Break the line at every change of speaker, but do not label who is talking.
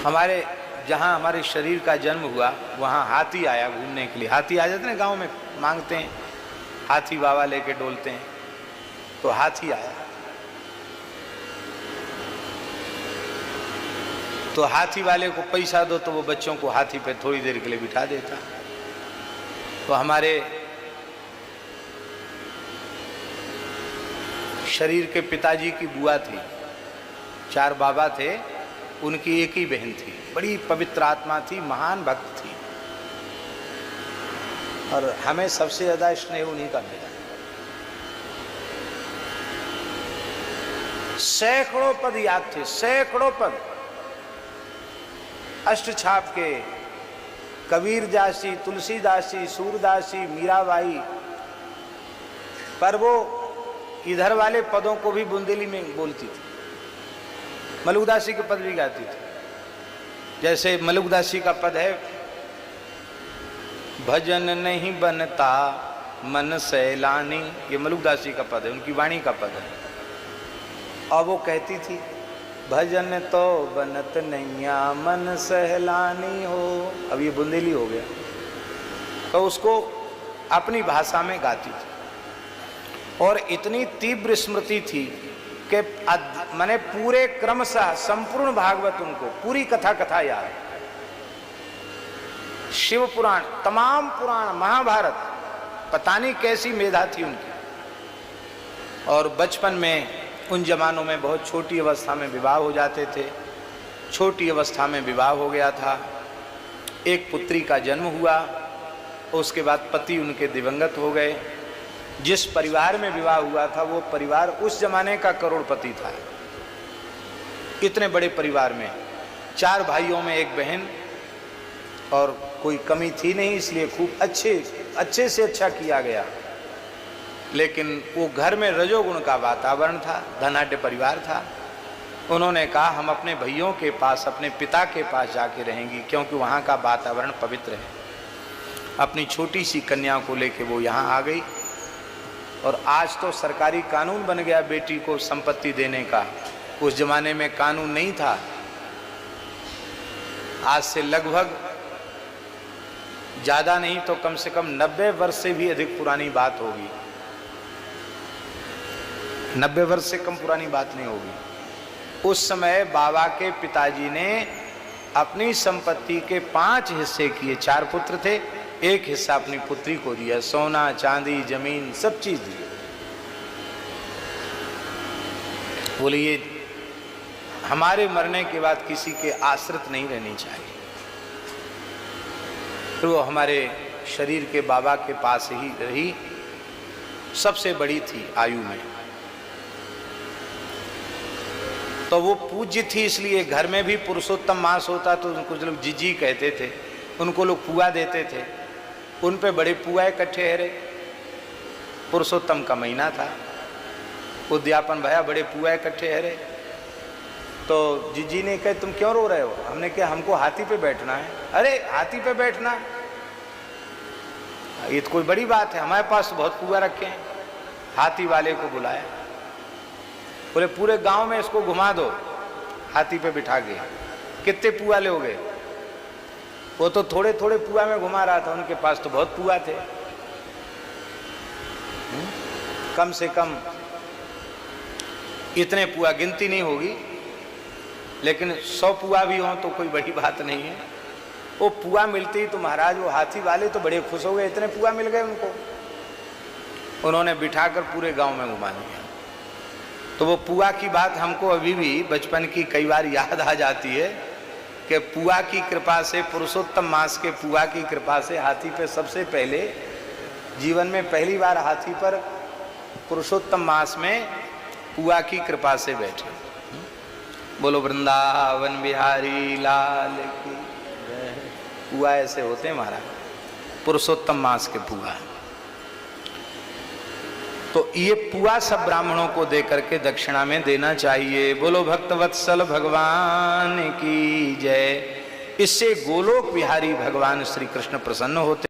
हमारे जहाँ हमारे शरीर का जन्म हुआ वहाँ हाथी आया घूमने के लिए। हाथी आ जाते हैं गांव में, मांगते हैं, हाथी बाबा लेके डोलते हैं, तो हाथी आया। तो हाथी वाले को पैसा दो तो वो बच्चों को हाथी पे थोड़ी देर के लिए बिठा देता। तो हमारे शरीर के पिताजी की बुआ थी, 4 बाबा थे, उनकी एक ही बहन थी, बड़ी पवित्र आत्मा थी, महान भक्त थी, और हमें सबसे ज्यादा स्नेह उन्हीं का मिला। सैकड़ों पद याद थे, सैकड़ों पद, अष्टछाप के, कबीर दासी, तुलसीदासी, सूरदासी, मीराबाई, पर वो इधर वाले पदों को भी बुंदेली में बोलती थी। मलुकदासी के पद भी गाती थी। जैसे मलुकदासी का पद है, भजन नहीं बनता मन सैलानी, ये मलुकदासी का पद है, उनकी वाणी का पद है। और वो कहती थी, भजन तो बनत नैया मन सहलानी हो। अब ये बुंदेली हो गया, तो उसको अपनी भाषा में गाती थी। और इतनी तीव्र स्मृति थी कि मैंने पूरे क्रमशः संपूर्ण भागवत उनको, पूरी कथा याद, शिव पुराण, तमाम पुराण, महाभारत, पता नहीं कैसी मेधा थी उनकी। और बचपन में उन जमानों में बहुत छोटी अवस्था में विवाह हो जाते थे। छोटी अवस्था में विवाह हो गया था, एक पुत्री का जन्म हुआ, उसके बाद पति उनके दिवंगत हो गए। जिस परिवार में विवाह हुआ था वो परिवार उस जमाने का करोड़पति था। इतने बड़े परिवार में 4 भाइयों में 1 बहन, और कोई कमी थी नहीं, इसलिए खूब अच्छे से अच्छा किया गया। लेकिन वो घर में रजोगुण का वातावरण था, धनाढ्य परिवार था। उन्होंने कहा, हम अपने भैयों के पास, अपने पिता के पास जाके रहेंगी, क्योंकि वहाँ का वातावरण पवित्र है। अपनी छोटी सी कन्या को लेके वो यहाँ आ गई। और आज तो सरकारी कानून बन गया बेटी को संपत्ति देने का, उस जमाने में कानून नहीं था। आज से लगभग ज़्यादा नहीं तो कम से कम 90 वर्ष से भी अधिक पुरानी बात होगी। 90 वर्ष से कम पुरानी बात नहीं होगी। उस समय बाबा के पिताजी ने अपनी संपत्ति के 5 हिस्से किए। 4 पुत्र थे, 1 हिस्सा अपनी पुत्री को दिया, सोना चांदी जमीन सब चीज दी। बोले ये हमारे मरने के बाद किसी के आश्रित नहीं रहनी चाहिए। फिर वो हमारे शरीर के बाबा के पास ही रही, सबसे बड़ी थी आयु में। तो वो पूज्य थी, इसलिए घर में भी पुरुषोत्तम मास होता तो कुछ लोग जीजी कहते थे, उनको लोग पुआ देते थे। उन पे बड़े पुआ इकट्ठे हरे। पुरुषोत्तम का महीना था, उद्यापन भया, बड़े पुआ इकट्ठे हरे। तो जीजी ने कहा, तुम क्यों रो रहे हो? हमने कहा, हमको हाथी पे बैठना है। अरे हाथी पे बैठना, ये तो कोई बड़ी बात है, हमारे पास बहुत पुआ रखे हैं। हाथी वाले को बुलाया, बोले पूरे गांव में इसको घुमा दो हाथी पे बिठा के। कितने पुआ लोगे? वो तो थोड़े थोड़े पुआ में घुमा रहा था, उनके पास तो बहुत पुआ थे। कम से कम इतने पुआ गिनती नहीं होगी, लेकिन 100 पुआ भी हों तो कोई बड़ी बात नहीं है। वो पुआ मिलती ही तो महाराज वो हाथी वाले तो बड़े खुश हो गए, इतने पुआ मिल गए उनको। उन्होंने बिठाकर पूरे गांव में घुमा दिया। तो वो पुआ की बात हमको अभी भी बचपन की कई बार याद आ जाती है कि पुआ की कृपा से, पुरुषोत्तम मास के पुआ की कृपा से हाथी पे सबसे पहले, जीवन में पहली बार हाथी पर पुरुषोत्तम मास में पुआ की कृपा से बैठे। बोलो वृंदावन बिहारी लाल की जय। पुआ ऐसे होते हैं महाराज, पुरुषोत्तम मास के पुआ। तो ये पुआ सब ब्राह्मणों को दे करके दक्षिणा में देना चाहिए। बोलो भक्तवत्सल भगवान की जय। इससे गोलोक बिहारी भगवान श्री कृष्ण प्रसन्न होते।